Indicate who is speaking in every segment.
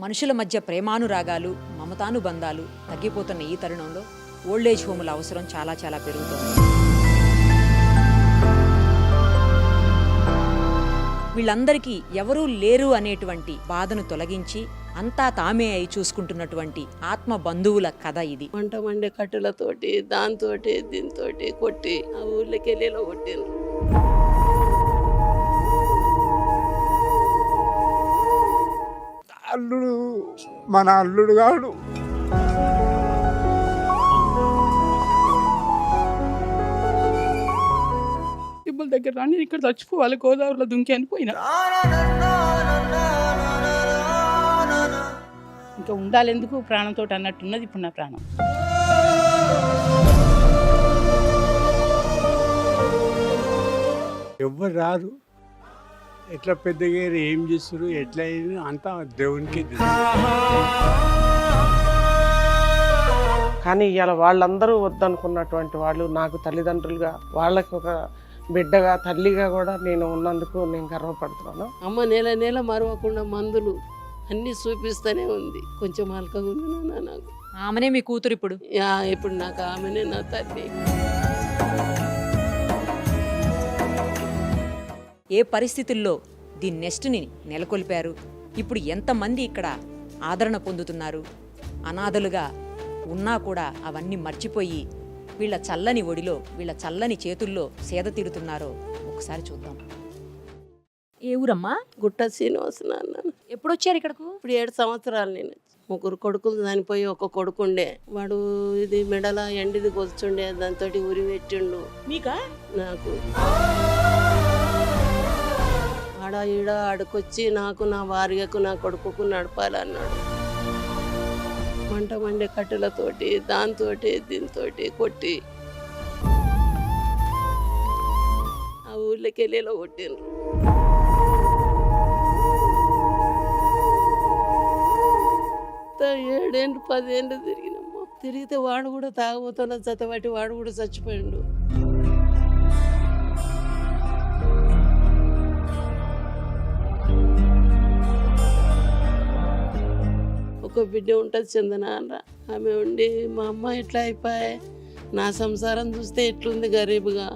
Speaker 1: మనుషుల మధ్య ప్రేమానురాగాలు, మమతానుబంధాలు తగ్గిపోతున్న ఈ తరుణంలో ఓల్డేజ్ హోముల అవసరం చాలా చాలా పెరుగుతోంది. వీళ్ళందరికీ ఎవరూ లేరు అనేటువంటి బాధను తొలగించి అంతా తామే అయి చూసుకుంటున్నటువంటి ఆత్మ బంధువుల కథ ఇది.
Speaker 2: వంట వండే కట్టెలతోటి దాంతోటి దీంతోటి కొట్టి ఆ ఊళ్ళకి వెళ్ళేలా కొట్టిండ్రు.
Speaker 3: అల్లుడు మన అల్లుడు గాడు
Speaker 4: ఇబ్బల దగ్గర రాని ఇక్కడ చచ్చిపోవాలి, గోదావరిలో దుంకి అనిపోయినా ఇంకా ఉండాలి ఎందుకు ప్రాణంతో అన్నట్టున్నది ఇప్పుడు నా ప్రాణం.
Speaker 3: ఎవ్వరు రారు, ఎట్లా పెద్దగా ఏం చేస్తారు ఎట్లా అంతా దేవునికి
Speaker 5: కానీ ఇవాళ వాళ్ళందరూ వద్దనుకున్నటువంటి వాళ్ళు నాకు తల్లిదండ్రులుగా, వాళ్ళకి ఒక బిడ్డగా తల్లిగా కూడా నేను ఉన్నందుకు నేను గర్వపడుతున్నాను.
Speaker 2: అమ్మ నెల నెల మరవకుండా మందులు అన్నీ చూపిస్తూనే ఉంది. కొంచెం అలకగా ఉంది నాన్న నాకు.
Speaker 1: ఆమెనే మీ కూతురు ఇప్పుడు.
Speaker 2: ఇప్పుడు నాకు ఆమెనే నా తల్లి.
Speaker 1: ఏ పరిస్థితుల్లో దీని నెస్ట్ని నెలకొల్పారు, ఇప్పుడు ఎంతమంది ఇక్కడ ఆదరణ పొందుతున్నారు, అనాథలుగా ఉన్నా కూడా అవన్నీ మర్చిపోయి వీళ్ళ చల్లని ఒడిలో, వీళ్ళ చల్లని చేతుల్లో సేద తీరుతున్నారో ఒకసారి చూద్దాం. ఏ ఊరమ్మా?
Speaker 2: గుట్ట శ్రీనివాస నాన్న.
Speaker 1: ఎప్పుడొచ్చారు ఇక్కడకు?
Speaker 2: ఇప్పుడు 7 సంవత్సరాలు. నేను 3 కొడుకులు చనిపోయి ఒక కొడుకుండే, వాడు ఇది మెడల ఎండిది కొలుచుండే, దాంతో ఉరి పెట్టిండు.
Speaker 1: మీకా?
Speaker 2: నాకు ఆడ ఈడ ఆడకొచ్చి నాకు, నా భార్యకు, నా కొడుకుకు నడపాలన్నాడు. వంట వండే కట్టెలతోటి దాంతోటి దీంతోటి కొట్టి ఆ ఊళ్ళకి వెళ్ళేలా కొట్టిండ్రు. ఏడేళ్ళు 10 ఏళ్ళు తిరిగినమ్మా. తిరిగితే వాడు కూడా తాగబోతున్న జతబట్టి వాడు కూడా చచ్చిపోయిండు. ఒక బిడ్డ ఉంటుంది చందన అన్న, ఆమె ఉండి మా అమ్మ ఎట్లా అయిపోయాయి, నా సంసారం చూస్తే ఎట్లుంది గరీబుగా,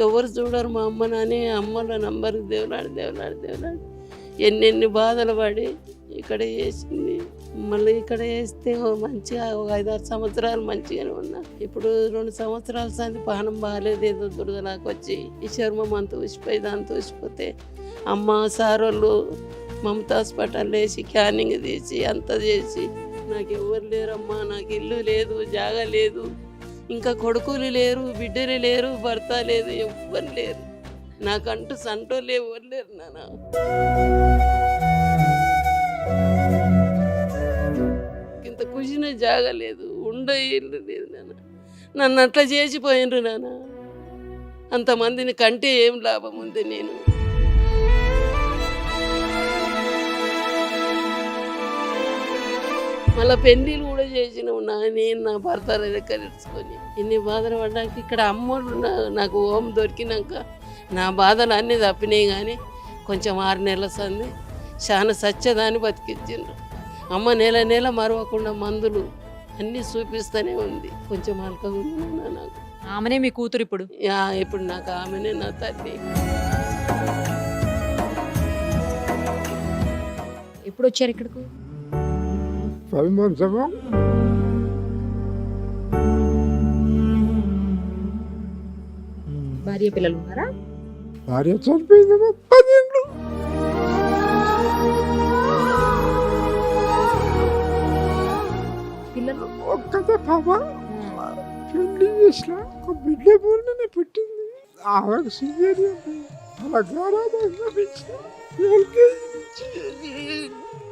Speaker 2: ఎవరు చూడరు మా అమ్మని అని అమ్మల నంబర్కి దేవులాడి దేవులాడి దేవులాడి ఎన్నెన్ని బాధలు పడి ఇక్కడ వేసింది. మళ్ళీ ఇక్కడ వేస్తే మంచిగా 5-6 సంవత్సరాలు మంచిగానే ఉన్నా. ఇప్పుడు 2 సంవత్సరాల సంది పానం బాగాలేదు, ఏదో దురదలాగా వచ్చి ఈ చర్మం అంత ఊసిపోయి దాంతో ఊసిపోతే అమ్మ సారోళ్ళు మమతా హాస్పిటల్ వేసి క్యానింగ్ తీసి అంతా చేసి, నాకు ఎవరు లేరమ్మా, నాకు ఇల్లు లేదు, జాగా లేదు, ఇంకా కొడుకులు లేరు, బిడ్డలు లేరు, భర్త లేదు, ఎవ్వరు లేరు, నాకంటూ సంటోళ్ళు ఎవరు లేరు నాన్న. ఇంత కుజిన జాగా లేదు, ఉండే ఇల్లు లేదు నాన్న. నన్ను అట్లా చేసిపోయినరు నాన్న. అంతమందిని కంటే ఏం లాభం ఉంది? నేను మళ్ళీ పెళ్ళిళ్ళు కూడా చేసినావు నేను, నా భర్త రెక్కలుకొని ఇన్ని బాధలు పడ్డాక ఇక్కడ అమ్మోళ్ళు నాకు హోమ్ దొరికినాక నా బాధలు అన్నీ తప్పినాయి. కానీ కొంచెం 6 నెలల సంది చాలా సత్యదాన్ని బతికించిండ్రు. అమ్మ నెల నెల మరవకుండా మందులు అన్నీ చూపిస్తూనే ఉంది. కొంచెం అలకగా ఉంది నాకు.
Speaker 1: ఆమెనే మీ కూతురు ఇప్పుడు.
Speaker 2: ఇప్పుడు నాకు ఆమెనే నా తల్లి.
Speaker 1: ఎప్పుడు వచ్చారు ఇక్కడకు?
Speaker 3: 10 months ago.
Speaker 1: భార్య పిల్లలు ఉన్నారా?
Speaker 3: భార్య చనిపోయిందమ్మా 10 ఏళ్ళు.
Speaker 1: పిల్లలు
Speaker 3: ఒక్కతే పాప. పెళ్లి చేసిన ఒక బిడ్డ పూర్ణనే పుట్టింది. ఆమెకు సీరియస్ అలా గారాబంగా పెంచిన. ఎల్కేజీ నుంచి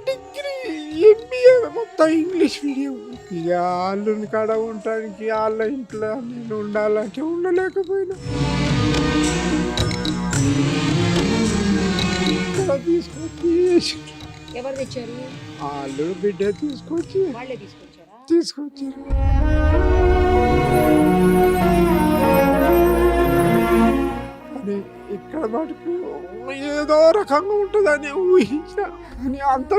Speaker 3: డిగ్రీ ఎంబీఏ మొత్తం ఇంగ్లీష్ మీడియం. ఇక వాళ్ళని కాడ ఉండటానికి వాళ్ళ ఇంట్లో నేను ఉండాలంటే ఉండలేకపోయినా తీసుకొచ్చి
Speaker 1: ఎవరు తెచ్చారు?
Speaker 3: వాళ్ళు బిడ్డ తీసుకొచ్చి
Speaker 1: వాళ్ళే తీసుకొచ్చారా?
Speaker 3: తీసుకొచ్చారు. అని ఇక్కడ మటుకు ఏదో రకంగా ఉంటుందని ఊహించిన, కానీ అంత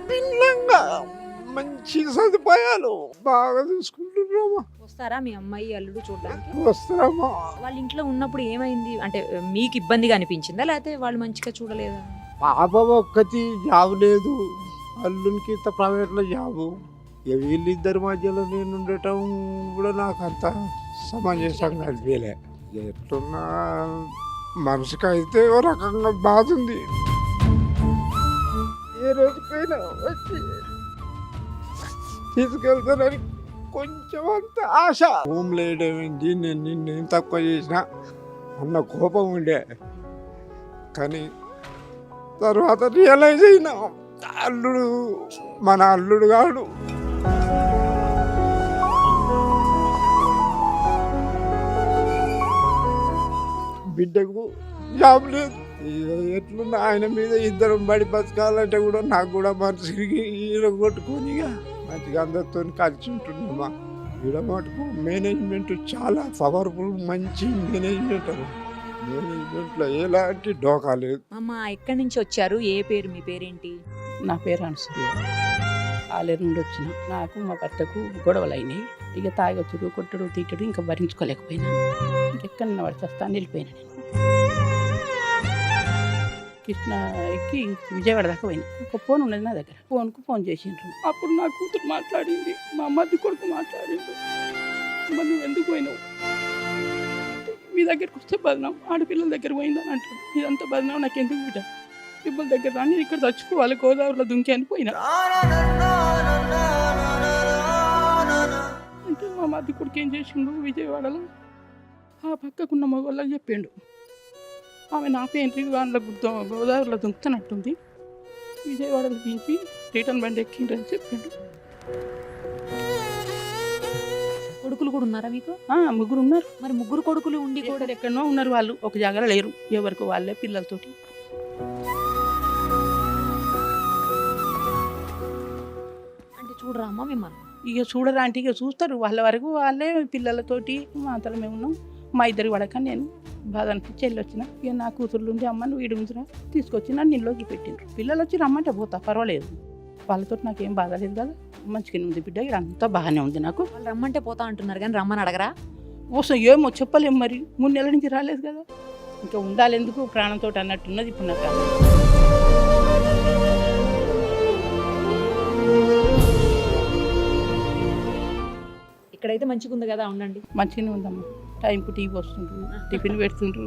Speaker 3: భిన్నంగా మంచి సదుపాయాలు బాగా చూసుకుంటున్నామా.
Speaker 1: వస్తారా మీ అమ్మాయి అల్లుడు చూడడానికి?
Speaker 3: వస్తున్నామా.
Speaker 1: వాళ్ళ ఇంట్లో ఉన్నప్పుడు ఏమైంది అంటే మీకు ఇబ్బందిగా అనిపించిందా లేకపోతే వాళ్ళు మంచిగా చూడలేదా?
Speaker 3: పాప ఒక్కటి జాబ్ లేదు, అల్లునికి ఇంత ప్రైవేట్లో జాబు. ఇక వీళ్ళిద్దరి మధ్యలో నేను ఉండటం కూడా నాకు అంత సమంజసంగా అనిపించలే. ఎట్లున్నా మనసుకి అయితే ఓ రకంగా బాధ ఉంది. ఏ రోజుకైనా వచ్చి తీసుకెళ్తానని కొంచెం అంత ఆశ. హోమ్ లేడేమైంది, నేను నిన్నేం తక్కువ చేసినా అన్న కోపం ఉండే. కానీ తర్వాత రియలైజ్ అయినా అల్లుడు మన అల్లుడు కాడు. బిడ్డకు జాబ్ లేదు. ఎట్లున్నా ఆయన మీద ఇద్దరం బడి బతకాలంటే కూడా నాకు కూడా మనసుకి కొట్టుకొని మంచిగా అందరితో కలిసి ఉంటున్నామా. ఈడ మటుకు మేనేజ్మెంట్ చాలా పవర్ఫుల్, మంచి మేనేజ్మెంట్. మేనేజ్మెంట్లో ఎలాంటి డోకా లేదు.
Speaker 1: అమ్మ ఎక్కడి నుంచి వచ్చారు? ఏ పేరు? మీ పేరేంటి?
Speaker 4: నా పేరు అనసూయ. ఆలేరు నుండి వచ్చిన. నాకు మా భర్తకు గొడవలు అయినాయి. ఇక తాగొచ్చుడు, కొట్టుడు, తీటడు ఇంకా భరించుకోలేకపోయినా ఇంకెక్కడన్నా పడితే వస్తాను వెళ్ళిపోయినా. నేను కృష్ణ ఎక్కి విజయవాడ దాకా పోయినా. ఒక ఫోన్ ఉన్నది నా దగ్గర. ఫోన్ చేసిండ్రు. అప్పుడు నా కూతురు మాట్లాడింది, మా మధ్య కొడుకు మాట్లాడిండు. మరి నువ్వు ఎందుకు పోయినావు? మీ దగ్గరికి వస్తే బదనాం, ఆడపిల్లల దగ్గర పోయిందని అంటారు. ఇదంతా బదనాం నాకు ఎందుకు బిడ్డ? పిల్లల దగ్గర రాని ఇక్కడ చచ్చిపోవాలి, గోదావరిలో దుంకి అని పోయినా. అంటే మా మధ్య కొడుకు ఏం చేసిండు, విజయవాడలో ఆ పక్కకున్న మగవాళ్ళకి చెప్పిండు, ఆమె నా పేంట్రీ వాళ్ళ గోదావరిలో దుంకుతున్నట్టుంది, విజయవాడలో దించి రిటర్న్ బండి ఎక్కిండ్రని చెప్పిండు.
Speaker 1: కొడుకులు కూడా ఉన్నారా మీకు?
Speaker 4: ముగ్గురు ఉన్నారు.
Speaker 1: మరి ముగ్గురు కొడుకులు ఉండి కూడా
Speaker 4: ఎక్కడో ఉన్నారు, వాళ్ళు ఒక జాగాలో లేరు. ఎవరికి వాళ్ళే పిల్లలతోటి.
Speaker 1: అంటే చూడరా అమ్మ మిమ్మల్ని?
Speaker 4: ఇక చూడరా అంటే ఇక చూస్తారు, వాళ్ళ వరకు వాళ్ళే పిల్లలతోటి. మా అంతలో మేము ఉన్నాం. మా ఇద్దరి వాడక నేను బాధ అనిపించి వెళ్ళి వచ్చిన. ఇక నా కూతుర్లు ఉండి అమ్మ నువ్వు వీడి ఉంచురా తీసుకొచ్చి నన్ను ఇంట్లోకి పెట్టిండ్రు. పిల్లలు వచ్చి రమ్మంటే పోతా, పర్వాలేదు. వాళ్ళతో నాకేం బాధ లేదు కదా, మంచిగానే ఉంది బిడ్డ, ఇక్కడ అంతా బాగానే ఉంది నాకు.
Speaker 1: వాళ్ళు రమ్మంటే పోతా అంటున్నారు కానీ రమ్మని అడగరా?
Speaker 4: వస్తాం ఏమో చెప్పలేము, మరి 3 నెలల నుంచి రాలేదు కదా. ఇంకా ఉండాలి ఎందుకు ప్రాణంతో అన్నట్టున్నది ఇప్పుడు నాకు.
Speaker 1: ఇక్కడైతే మంచిగా ఉంది కదా, ఉండండి.
Speaker 4: మంచిగానే ఉందమ్మా. టైంకు టీ వస్తుండ్రు, టిఫిన్ పెడుతుండ్రు,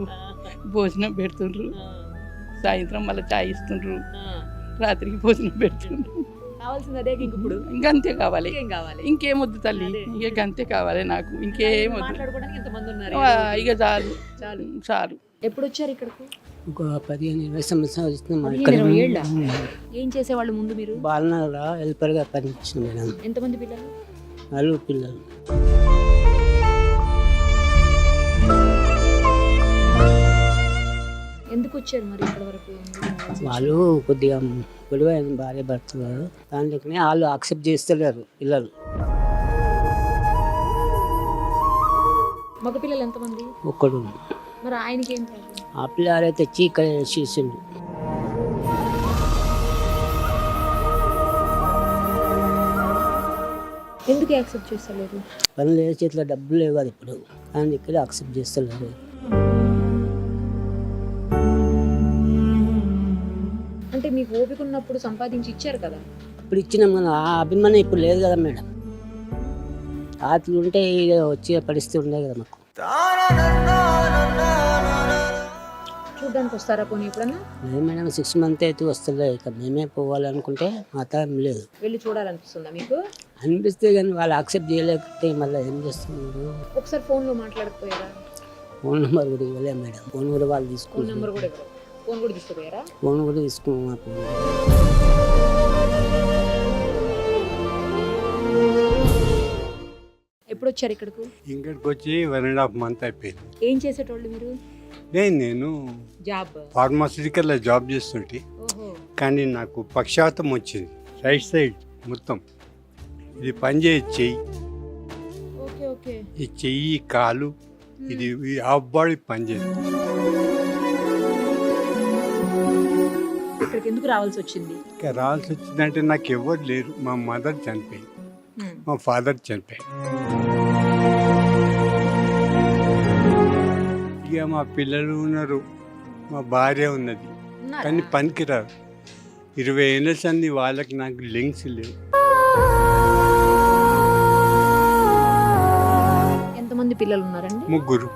Speaker 4: భోజనం పెడుతుండ్రు, సాయంత్రం మళ్ళీ చాయ్ ఇస్తుండ్రు, రాత్రికి భోజనం పెడుతుండ్రు.
Speaker 1: కావాల్సింది అదే ఇప్పుడు.
Speaker 4: ఇంకంతే కావాలి,
Speaker 1: ఏం కావాలి?
Speaker 4: ఇంకేమొద్దు తల్లి, ఇక అంతే కావాలి నాకు, ఇంకేమొద్దు.
Speaker 1: మాట్లాడుకోవడానికి ఎంతమంది ఉన్నారు?
Speaker 4: ఇక చాలు
Speaker 1: చాలు
Speaker 4: చాలు.
Speaker 1: ఎప్పుడు వచ్చారు ఇక్కడికి?
Speaker 6: ఒక 15-20 సంవత్సరాలు వచ్చినాం.
Speaker 1: 15-20 ఏళ్ళ? ఏం చేసేవాళ్ళు ముందు మీరు?
Speaker 6: బాలనగర్లో హెల్పర్గా పనిచేసిన మేడం.
Speaker 1: ఎంతమంది పిల్లలు?
Speaker 6: 4 పిల్లలు.
Speaker 1: ఎందుకు వచ్చారు మరి ఇప్పటి వరకు?
Speaker 6: వాళ్ళు కొద్దిగా గొడవ భార్య భర్తలు, దాంట్లోనే వాళ్ళు యాక్సెప్ట్ చేస్తలేరు పిల్లలు.
Speaker 1: మగ పిల్లలు ఎంతమంది?
Speaker 6: ఒక్కడు.
Speaker 1: మరి ఆయనకి ఏం ప్రాబ్లం?
Speaker 6: ఆ పిల్లలు తెచ్చి ఇక్కడ చేసిండు.
Speaker 1: ఎందుకు యాక్సెప్ట్ చేస్తలేదు?
Speaker 6: పనులు చేతిలో డబ్బులు లేవు కదా ఇప్పుడు, కానీ ఇక్కడ యాక్సెప్ట్ చేస్తలేరు.
Speaker 1: అంటే మీకు ఓపిక ఉన్నప్పుడు సంపాదించి ఇచ్చారు కదా?
Speaker 6: ఇప్పుడు ఇచ్చినాం కదా, ఆ అభిమానం ఇప్పుడు లేదు కదా మేడం. ఆతులు ఉంటే ఇక వచ్చే పరిస్థితి ఉండే కదా మాకు.
Speaker 1: చూడడానికి వస్తారా పోనీ ఎప్పుడన్నా?
Speaker 6: లేదు మేడం, 6 months అయితే వస్తలే. ఇక మేమే పోవాలనుకుంటే మాత్రం లేదు.
Speaker 1: వెళ్ళి చూడాలనిపిస్తుందా మీకు?
Speaker 6: అనిపిస్తే కానీ వాళ్ళు యాక్సెప్ట్ చేయలేకపోతే మళ్ళీ ఏం చేస్తున్నారు?
Speaker 1: ఒకసారి ఫోన్లో మాట్లాడకపోయారా?
Speaker 6: ఫోన్ నెంబర్ కూడా ఇవ్వలేదు మేడం. ఫోన్ కూడా వాళ్ళు
Speaker 1: ఫోన్
Speaker 6: తీసుకున్నారు.
Speaker 1: నెంబర్ కూడా ఇవ్వరు. ఫోన్ కూడా తీసుకుపోయారా?
Speaker 6: ఫోన్ కూడా తీసుకున్నాం.
Speaker 1: ఎప్పుడు వచ్చారు ఇక్కడికి?
Speaker 3: ఇక్కడికి వచ్చి 1.5 months అయిపోయింది.
Speaker 1: ఏం చేసేటోళ్ళు మీరు?
Speaker 3: నేను
Speaker 1: జాబ్
Speaker 3: ఫార్మాసిటికల్లో జాబ్ చేస్తుంటే,
Speaker 1: ఓహో.
Speaker 3: కానీ నాకు పక్షాతం వచ్చింది రైట్ సైడ్ మొత్తం. ఇది పనిచేయ చెయ్యి,
Speaker 1: ఓకే ఓకే.
Speaker 3: ఈ చెయ్యి కాలు, ఇది ఈ హాఫ్ బాడీ పనిచేస్తుంది.
Speaker 1: ఇక్కడ ఇక్కడికి ఎందుకు రావాల్సి వచ్చింది?
Speaker 7: ఇంకా రావాల్సి వచ్చిందంటే నాకు ఎవరు లేరు. మా మదర్ చనిపోయింది, మా ఫాదర్ చనిపోయింది. ఇక మా పిల్లలు ఉన్నారు, మా భార్య ఉన్నది, కానీ పనికిరారు. 20 ఏళ్ళ సంది వాళ్ళకి నాకు లింక్స్ లేవు.
Speaker 1: ఎంతమంది పిల్లలు ఉన్నారండి?
Speaker 7: 3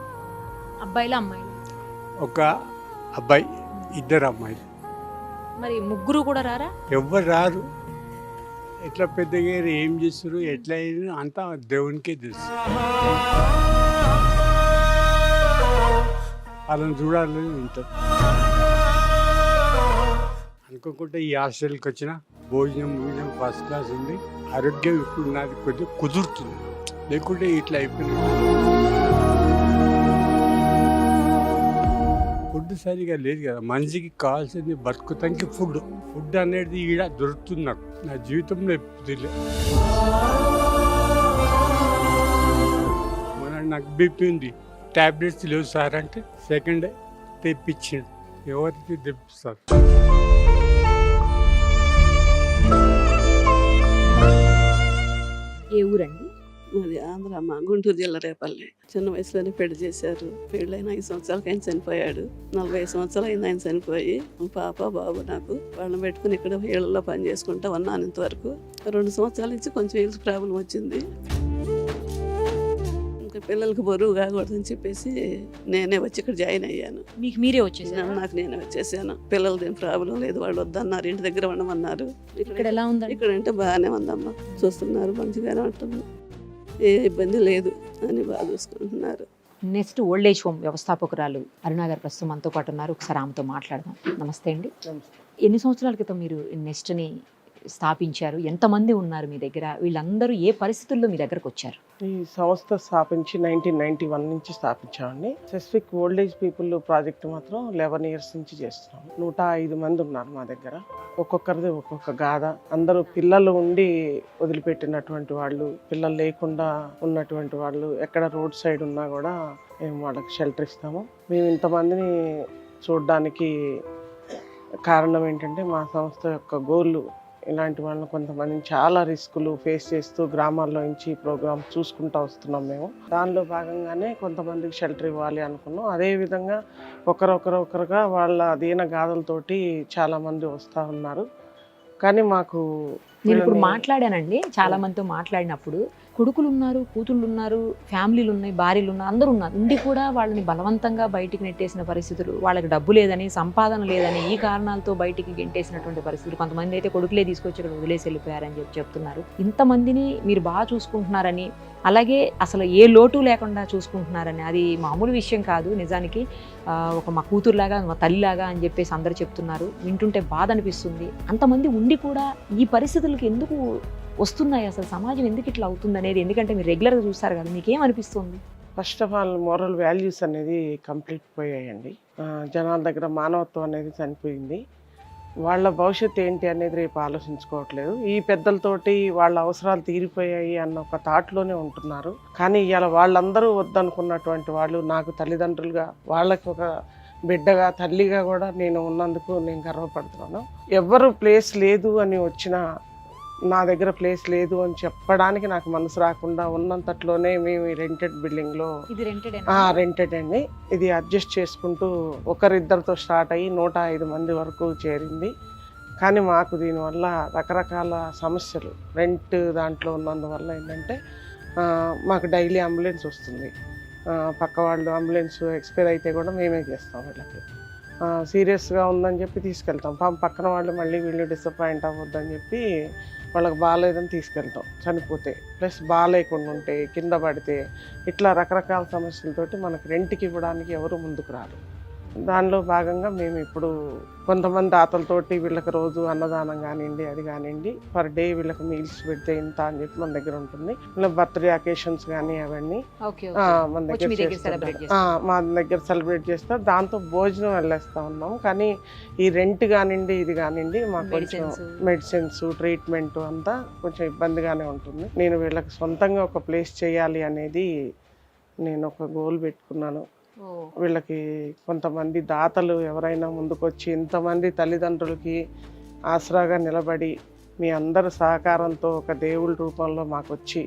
Speaker 1: అబ్బాయిలు అమ్మాయిలు?
Speaker 7: ఒక అబ్బాయి, 2 అమ్మాయిలు.
Speaker 1: మరి 3 కూడా రారా?
Speaker 7: ఎవ్వరు రారు. ఎట్లా పెద్దగా ఏం చేస్తారు, ఎట్లా అయ్యారు అంతా దేవునికే తెలుసు. వాళ్ళని చూడాలని ఉంటుంది. అనుకోకుండా ఈ హాస్టల్కి వచ్చిన భోజనం ఫస్ట్ క్లాస్ ఉంది. ఆరోగ్యం ఇప్పుడు నాది కొద్దిగా కుదురుతుంది, లేకుంటే ఇట్లా అయిపోయింది. ఫుడ్ సరిగా లేదు కదా. మనిషికి కావాల్సింది బతుకుతానికి ఫుడ్ అనేది ఈడ దొరుకుతుంది. నాకు నా జీవితంలో ఎప్పుడు తెలియదు. నాకు బీపీ ఉంది, ట్యాబ్లెట్స్ లేవు సార్ అంటే సెకండ్ తెప్పించిండు. ఎవరికి తెప్పిస్తారు?
Speaker 1: ఏ ఊరండి?
Speaker 2: మాది ఆంధ్ర అమ్మ, గుంటూరు జిల్లా రేపల్లి. చిన్న వయసులోనే పెళ్లి చేశారు. పెళ్ళైన 5 సంవత్సరాలకి ఆయన చనిపోయాడు. 45 సంవత్సరాలు అయింది ఆయన చనిపోయి. పాప బాబు నాకు. వాళ్ళని పెట్టుకుని ఇక్కడ ఇళ్లలో పని చేసుకుంటా ఉన్నాను ఇంతవరకు. 2 సంవత్సరాల నుంచి కొంచెం హెల్త్ ప్రాబ్లం వచ్చింది. ఇంకా పిల్లలకి బరువు కాకూడదని చెప్పేసి నేనే వచ్చి ఇక్కడ జాయిన్ అయ్యాను.
Speaker 1: మీకు మీరే వచ్చేసారు?
Speaker 2: నాకు నేనే వచ్చేసాను. పిల్లలది ఏం ప్రాబ్లం లేదు, వాళ్ళు వద్దన్నారు, ఇంటి దగ్గర ఉండమన్నారు.
Speaker 1: ఇక్కడ ఎలా ఉందండి?
Speaker 2: ఇక్కడ అంటే బాగానే ఉందమ్మా, చూస్తున్నారు, మంచిగానే ఉంటుంది, ఏ ఇబ్బంది లేదు అని బాగా చూసుకుంటున్నారు.
Speaker 1: నెక్స్ట్ ఓల్డ్ ఏజ్ హోమ్ వ్యవస్థాపకురాలు అరుణ గారు ప్రస్తుతం మనతో పాటు ఉన్నారు. ఒకసారి ఆమెతో మాట్లాడదాం. నమస్తే అండి. ఎన్ని సంవత్సరాల క్రితం మీరు నెస్ట్ని స్థాపించారు? ఎంతమంది ఉన్నారు మీ దగ్గర? వీళ్ళందరూ ఏ పరిస్థితుల్లో మీ దగ్గరకు వచ్చారు?
Speaker 5: ఈ సంస్థ స్థాపించి 1991 నుంచి స్థాపించామండి. Specific old age people project మాత్రం 11 ఇయర్స్ నుంచి చేస్తున్నాం. 105 మంది ఉన్నారు మా దగ్గర. ఒక్కొక్కరిది ఒక్కొక్క గాథ. అందరూ పిల్లలు ఉండి వదిలిపెట్టినటువంటి వాళ్ళు, పిల్లలు లేకుండా ఉన్నటువంటి వాళ్ళు, ఎక్కడ రోడ్ సైడ్ ఉన్నా కూడా మేము వాళ్ళకి షెల్టర్ ఇస్తాము. మేము ఇంతమందిని చూడడానికి కారణం ఏంటంటే మా సంస్థ యొక్క గోళ్ళు ఇలాంటి వాళ్ళని కొంతమందిని చాలా రిస్కులు ఫేస్ చేస్తూ గ్రామాల్లో నుంచి ప్రోగ్రామ్ చూసుకుంటూ వస్తున్నాం మేము. దానిలో భాగంగానే కొంతమందికి షెల్టర్ ఇవ్వాలి అనుకున్నాం. అదేవిధంగా ఒకరొకరుగా వాళ్ళ దీన గాథలతోటి చాలామంది వస్తూ ఉన్నారు. కానీ మాకు
Speaker 1: నేను ఇప్పుడు మాట్లాడానండి, చాలా మందితో మాట్లాడినప్పుడు కొడుకులు ఉన్నారు, కూతుళ్ళు ఉన్నారు, ఫ్యామిలీలు ఉన్నాయి, భార్యలు ఉన్నారు, అందరూ ఉన్నారు. ఉండి కూడా వాళ్ళని బలవంతంగా బయటికి నెట్టేసిన పరిస్థితులు, వాళ్ళకి డబ్బు లేదని, సంపాదన లేదని, ఈ కారణాలతో బయటికి గెంటేసినటువంటి పరిస్థితులు. కొంతమంది అయితే కొడుకులే తీసుకొచ్చి ఇక్కడ వదిలేసి వెళ్ళిపోయారని చెప్తున్నారు. ఇంతమందిని మీరు బాగా చూసుకుంటున్నారని, అలాగే అసలు ఏ లోటు లేకుండా చూసుకుంటున్నారని, అది మామూలు విషయం కాదు నిజానికి. ఒక మా కూతురులాగా, మా తల్లిలాగా అని చెప్పేసి అందరూ చెప్తున్నారు. వింటుంటే బాధ అనిపిస్తుంది. అంతమంది ఉండి కూడా ఈ పరిస్థితులకి ఎందుకు వస్తున్నాయి? అసలు సమాజం ఎందుకు ఇట్లా అవుతుంది అనేది, ఎందుకంటే మీరు రెగ్యులర్గా చూస్తారు కదా, మీకేమనిపిస్తుంది?
Speaker 5: First of all moral values అనేది కంప్లీట్ పోయాయండి. జనాల దగ్గర మానవత్వం అనేది చనిపోయింది. వాళ్ళ భవిష్యత్తు ఏంటి అనేది రేపు ఆలోచించుకోవట్లేదు. ఈ పెద్దలతోటి వాళ్ళ అవసరాలు తీరిపోయాయి అన్న ఒక థాట్లోనే ఉంటున్నారు. కానీ ఇవాళ వాళ్ళందరూ వద్దనుకున్నటువంటి వాళ్ళు, నాకు తల్లిదండ్రులుగా, వాళ్ళకి ఒక బిడ్డగా, తల్లిగా కూడా నేను ఉన్నందుకు నేను గర్వపడుతున్నాను. ఎవరు ప్లేస్ లేదు అని వచ్చినా, నా దగ్గర ప్లేస్ లేదు అని చెప్పడానికి నాకు మనసు రాకుండా ఉన్నంతట్లోనే మేము రెంటెడ్ బిల్డింగ్లో, రెంటెడ్ అండి, ఇది అడ్జస్ట్ చేసుకుంటూ ఒకరిద్దరితో స్టార్ట్ అయ్యి 105 మంది వరకు చేరింది. కానీ మాకు దీనివల్ల రకరకాల సమస్యలు, రెంట్ దాంట్లో ఉన్నందువల్ల ఏంటంటే మాకు డైలీ అంబులెన్స్ వస్తుంది. పక్క వాళ్ళు అంబులెన్స్ ఎక్స్పైర్ అయితే కూడా మేమే చేస్తాం. వీళ్ళకి సీరియస్గా ఉందని చెప్పి తీసుకెళ్తాం. పక్కన వాళ్ళు మళ్ళీ వీళ్ళు డిసప్పాయింట్ అవ్వద్దని చెప్పి వాళ్ళకి బాగాలేదని తీసుకెళ్తాం. చనిపోతే ప్లస్ బాగాలేకుండా ఉంటే, కింద పడితే, ఇట్లా రకరకాల సమస్యలతోటి మనకు రెంట్కి ఇవ్వడానికి ఎవరు ముందుకు రారు. దానిలో భాగంగా మేము ఇప్పుడు కొంతమంది తాతలతోటి వీళ్ళకి రోజు అన్నదానం కానివ్వండి, అది కానివ్వండి, పర్ డే వీళ్ళకి మీల్స్ పెడితే ఇంత అని చెప్పి మన దగ్గర ఉంటుంది. ఇలా బర్త్డే అకేషన్స్ కానీ అవన్నీ మన దగ్గర సెలబ్రేట్ చేస్తా. దాంతో భోజనం వెళ్ళేస్తా ఉన్నాం. కానీ ఈ రెంట్ కానివ్వండి, ఇది కానివ్వండి, మాకు కొంచెం మెడిసిన్స్, ట్రీట్మెంట్ అంతా కొంచెం ఇబ్బందిగానే ఉంటుంది. నేను వీళ్ళకి సొంతంగా ఒక ప్లేస్ చేయాలి అనేది నేను ఒక గోల్ పెట్టుకున్నాను. వీళ్ళకి కొంతమంది దాతలు ఎవరైనా ముందుకొచ్చి ఇంతమంది తల్లిదండ్రులకి ఆసరాగా నిలబడి మీ అందరి సహకారంతో ఒక దేవుడి రూపంలో మాకు వచ్చి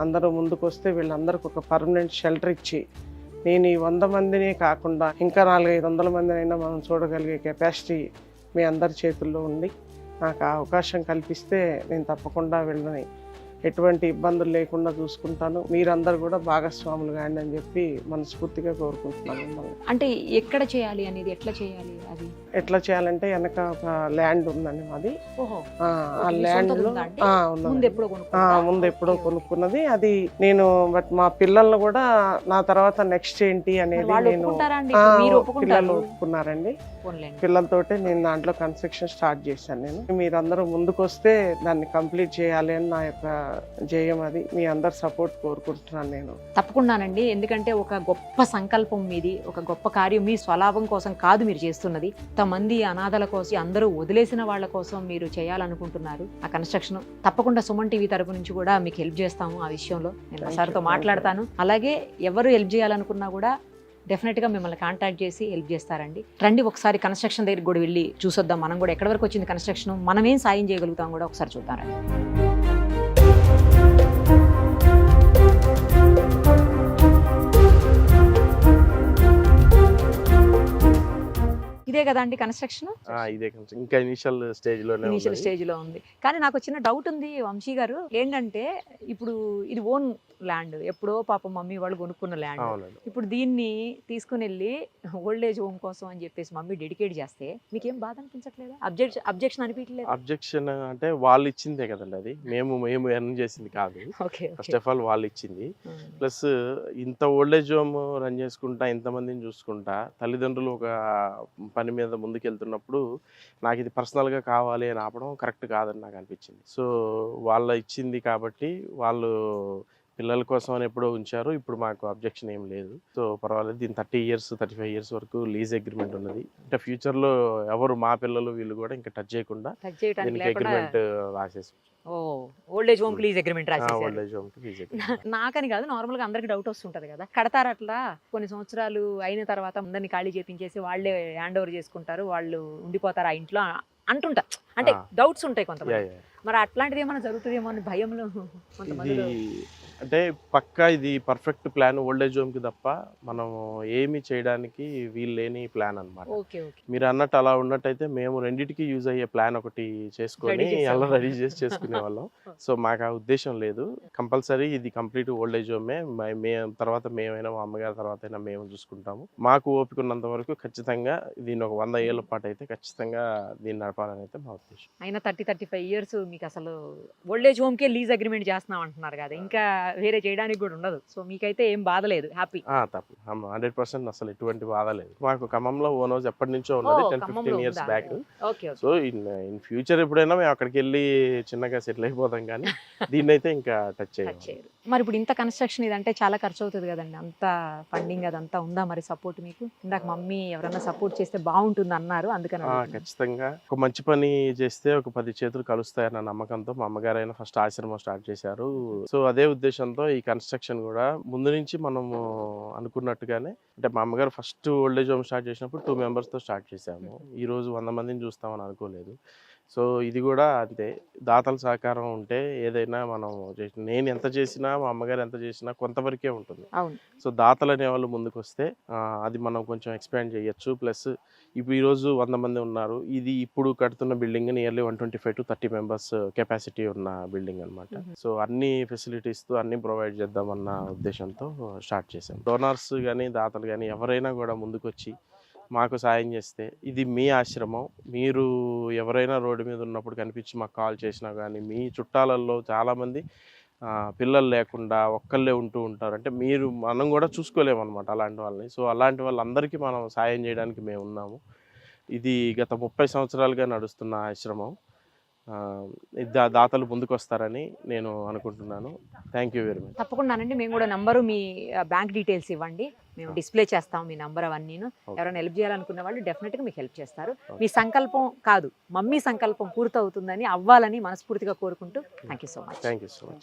Speaker 5: అందరూ ముందుకొస్తే వీళ్ళందరికీ ఒక పర్మనెంట్ షెల్టర్ ఇచ్చి నేను ఈ 100 మందినే కాకుండా ఇంకా 400-500 మందినైనా మనం చూడగలిగే కెపాసిటీ మీ అందరి చేతుల్లో ఉంది. నాకు ఆ అవకాశం కల్పిస్తే నేను తప్పకుండా వీళ్ళని ఎటువంటి ఇబ్బందులు లేకుండా చూసుకుంటాను. మీరందరూ కూడా భాగస్వాములు కానీ అని చెప్పి మనస్ఫూర్తిగా కోరుకుంటున్నాను మిమ్మల్ని.
Speaker 1: అంటే ఎక్కడ చేయాలి అనేది, ఎట్లా చేయాలి అది?
Speaker 5: ఎట్లా చేయాలంటే వెనక ఒక ల్యాండ్ ఉందండి మాది.
Speaker 1: ఓహో,
Speaker 5: ఆ
Speaker 1: మీ
Speaker 5: ల్యాండ్
Speaker 1: సొంతది
Speaker 5: లో
Speaker 1: ఉందా అంటే?
Speaker 5: ఉందండి.
Speaker 1: ముందు ఎప్పుడో కొనుక్కున్నారా?
Speaker 5: ముందు ఎప్పుడో కొనుక్కున్నది అది. నేను బట్ మా పిల్లల్ని కూడా నా తర్వాత నెక్స్ట్ ఏంటి అనేది
Speaker 1: వాళ్ళు
Speaker 5: నేను
Speaker 1: ఒప్పుకుంటారా అండి? ఇప్పుడు మీరు ఒప్పుకుంటారు?
Speaker 5: పిల్లలు ఒప్పుకున్నారండి.
Speaker 1: పోన్లేండి.
Speaker 5: పిల్లలతోటే నేను దాంట్లో కన్స్ట్రక్షన్ స్టార్ట్ చేశాను. నేను మీరందరూ ముందుకు వస్తే దాన్ని కంప్లీట్ చేయాలి అని నా యొక్క జయం. అది మీ అందరు సపోర్ట్ కోరుకుంటున్నాను నేను.
Speaker 1: తప్పకుండానండి, ఎందుకంటే ఒక గొప్ప సంకల్పం మీది, ఒక గొప్ప కార్యం. మీ స్వలాభం కోసం కాదు మీరు చేస్తున్నది, ఇంతమంది అనాథల కోసం, అందరూ వదిలేసిన వాళ్ళ కోసం మీరు చేయాలనుకుంటున్నారు ఆ కన్స్ట్రక్షన్. తప్పకుండా సుమన్ టీవీ తరపు నుంచి కూడా మీకు హెల్ప్ చేస్తాము ఆ విషయంలో. నేను సార్తో మాట్లాడతాను. అలాగే ఎవరు హెల్ప్ చేయాలనుకున్నా కూడా డెఫినెట్గా మిమ్మల్ని కాంటాక్ట్ చేసి హెల్ప్ చేస్తారండి. రండి ఒకసారి కన్స్ట్రక్షన్ దగ్గరికి కూడా వెళ్ళి చూసొద్దాం. మనం కూడా ఎక్కడి వరకు వచ్చింది కన్స్ట్రక్షన్, మనం ఏం సాయం చేయగలుగుతాం కూడా ఒకసారి చూద్దాం. ఇదే కదా అండి కన్స్ట్రక్షన్?
Speaker 8: ఇదే ఇంకా ఇనిషియల్
Speaker 1: స్టేజ్ లో ఉంది. కానీ నాకు వచ్చిన డౌట్ ఉంది వంశీ గారు, ఏంటంటే ఇప్పుడు ఇది ఓన్ ల్యాండ్, ఎప్పుడో పాపం మమ్మీ వాళ్ళు కొనుక్కున్న ల్యాండ్. ఇప్పుడు దీన్ని తీసుకుని వెళ్ళి ఓల్డ్ ఏజ్ హోమ్ కోసం అని చెప్పేసి మమ్మీ డెడికేట్ చేస్తే మీకేం బాధ అనిపించట్లేదా? అబ్జెక్షన్ అనిపించలేదు?
Speaker 8: అబ్జెక్షన్ అంటే వాళ్ళు ఇచ్చిందే కదండి, అది మేము ఎర్న్ చేసింది కాదు. ఫస్ట్ ఆఫ్ ఆల్ వాళ్ళు ఇచ్చింది. ప్లస్ ఇంత ఓల్డ్ ఏజ్ హోమ్ రన్ చేసుకుంటా, ఇంతమందిని చూసుకుంటా, తల్లిదండ్రులు ఒక పని మీద ముందుకెళ్తున్నప్పుడు నాకు ఇది పర్సనల్గా కావాలి అని ఆపడం కరెక్ట్ కాదని నాకు అనిపించింది. సో వాళ్ళ ఇచ్చింది కాబట్టి వాళ్ళు పిల్లల కోసం అని ఎప్పుడో ఉంచారు. ఇప్పుడు మాకు అబ్జెక్షన్ ఏం లేదు. సో పర్వాలేదు. దీని 30 years 35 years వరకు లీజ్ అగ్రిమెంట్ ఉన్నది. అంటే ఫ్యూచర్లో ఎవరు మా పిల్లలు వీళ్ళు కూడా ఇంకా టచ్ చేయకుండా దీనికి అగ్రిమెంట్ రాసేసి
Speaker 1: old age home lease agreement రాసేసారు.
Speaker 8: Old age home lease agreement.
Speaker 1: నాకని కాదు, నార్మల్ గా అందరికి డౌట్ వస్తుంటది కదా, కడతారు అట్లా కొన్ని సంవత్సరాలు అయిన తర్వాత అందరిని ఖాళీ చేపించేసి వాళ్ళే హ్యాండ్ ఓవర్ చేసుకుంటారు, వాళ్ళు ఉండిపోతారు ఆ ఇంట్లో అంటుంటా. అంటే డౌట్స్ ఉంటాయి కొంతమంది. మరి అట్లాంటిది ఏమైనా జరుగుతుందేమో అని భయంలో కొంతమంది.
Speaker 8: అంటే పక్కా ఇది పర్ఫెక్ట్ ప్లాన్ ఓల్డ్ ఏజ్ హోమ్కి తప్ప మనం ఏమి చేయడానికి వీలు లేని ప్లాన్ అనమాట. మీరు అన్నట్టు అలా ఉన్నట్టయితే మేము రెండింటికి యూజ్ అయ్యే ప్లాన్ ఒకటి చేసుకొని అలా రెడీ చేసి చేసుకునే వాళ్ళం. సో మాకు ఆ ఉద్దేశం లేదు. కంపల్సరీ ఇది కంప్లీట్ ఓల్డ్ ఏజ్ హోమే. మేము తర్వాత మేమైనా మా అమ్మగారి తర్వాత అయినా మేము చూసుకుంటాము. మాకు ఓపిక ఉన్నంత వరకు ఖచ్చితంగా దీన్ని ఒక 100 ఏళ్ల పాటు అయితే ఖచ్చితంగా దీన్ని నడపాలని అయితే మా ఉద్దేశం.
Speaker 1: అయినా 30-35 years మీకు అసలు ఓల్డ్ ఏజ్ హోమ్కే లీజ్ అగ్రిమెంట్ చేస్తున్నాం అంటున్నారు కదా, ఇంకా వేరే చేయడానికి కూడా ఉండదు. సో మీకైతే ఏం బాధ లేదు, హ్యాపీ?
Speaker 8: తప్పు 100% అసలు ఎటువంటి బాధ లేదు. మాకు ఖమ్మంలో ఓన్ హౌస్ ఎప్పటి నుంచో ఉన్నది, 10-15 years back. So in future ఎప్పుడైనా మేము అక్కడికి వెళ్ళి చిన్నగా సెటిల్ అయిపోతాం, కానీ దీన్ని అయితే ఇంకా టచ్ చేయరు.
Speaker 1: మరి ఇప్పుడు ఇంత కన్స్ట్రక్షన్ ఇదంటే చాలా ఖర్చు అవుతుంది కదండి, అంత ఫండింగ్ అదంతా ఉందా మరి సపోర్ట్ మీకు? ఇందాక మమ్మీ ఎవరైనా సపోర్ట్ చేస్తే బాగుంటుంది అన్నారు, అందుకని.
Speaker 8: ఖచ్చితంగా ఒక మంచి పని చేస్తే ఒక 10 చేతులు కలుస్తాయన్న నమ్మకంతో మా అమ్మగారు అయినా ఫస్ట్ ఆశ్రమం స్టార్ట్ చేశారు. సో అదే ఉద్దేశంతో ఈ కన్స్ట్రక్షన్ కూడా ముందు నుంచి మనము అనుకున్నట్టుగానే, అంటే మా అమ్మగారు first old age home start చేసినప్పుడు 2 members స్టార్ట్ చేశాము. ఈ రోజు 100 మందిని చూస్తామని అనుకోలేదు. సో ఇది కూడా అంతే, దాతల సహకారం ఉంటే ఏదైనా మనం నేను ఎంత చేసినా మా అమ్మగారు ఎంత చేసినా కొంతవరకే ఉంటుంది. సో దాతలు అనే వాళ్ళు ముందుకు వస్తే అది మనం కొంచెం ఎక్స్పాండ్ చేయొచ్చు. ప్లస్ ఇప్పుడు ఈరోజు 100 మంది ఉన్నారు. ఇది ఇప్పుడు కడుతున్న building nearly 125 to 30 members capacity ఉన్న బిల్డింగ్ అనమాట. సో అన్ని ఫెసిలిటీస్తో అన్ని ప్రొవైడ్ చేద్దామన్న ఉద్దేశంతో స్టార్ట్ చేశాం. డోనార్స్ కానీ దాతలు కానీ ఎవరైనా కూడా ముందుకు వచ్చి మాకు సాయం చేస్తే, ఇది మీ ఆశ్రమం, మీరు ఎవరైనా రోడ్డు మీద ఉన్నప్పుడు కనిపించి మాకు కాల్ చేసినా కానీ, మీ చుట్టాలలో చాలామంది పిల్లలు లేకుండా ఒక్కళ్ళే ఉంటూ ఉంటారు, అంటే మనం కూడా చూసుకోలేమన్నమాట అలాంటి వాళ్ళని. సో అలాంటి వాళ్ళందరికీ మనం సాయం చేయడానికి మేము ఉన్నాము. ఇది గత 30 సంవత్సరాలుగా నడుస్తున్న ఆశ్రమం. దాతలు ముందుకు వస్తారని నేను అనుకుంటున్నాను. Thank you very much.
Speaker 1: తప్పకుండానండి, మేము కూడా నంబరు, మీ బ్యాంక్ డీటెయిల్స్ ఇవ్వండి, మేము డిస్ప్లే చేస్తాం మీ నంబర్ అవన్నీను. ఎవరైనా హెల్ప్ చేయాలనుకున్న వాళ్ళు డెఫినెట్గా మీకు హెల్ప్ చేస్తారు. మీ సంకల్పం కాదు, మమ్మీ సంకల్పం పూర్తవుతుందని, అవ్వాలని మనస్ఫూర్తిగా కోరుకుంటూ థ్యాంక్ యూ సో మచ్.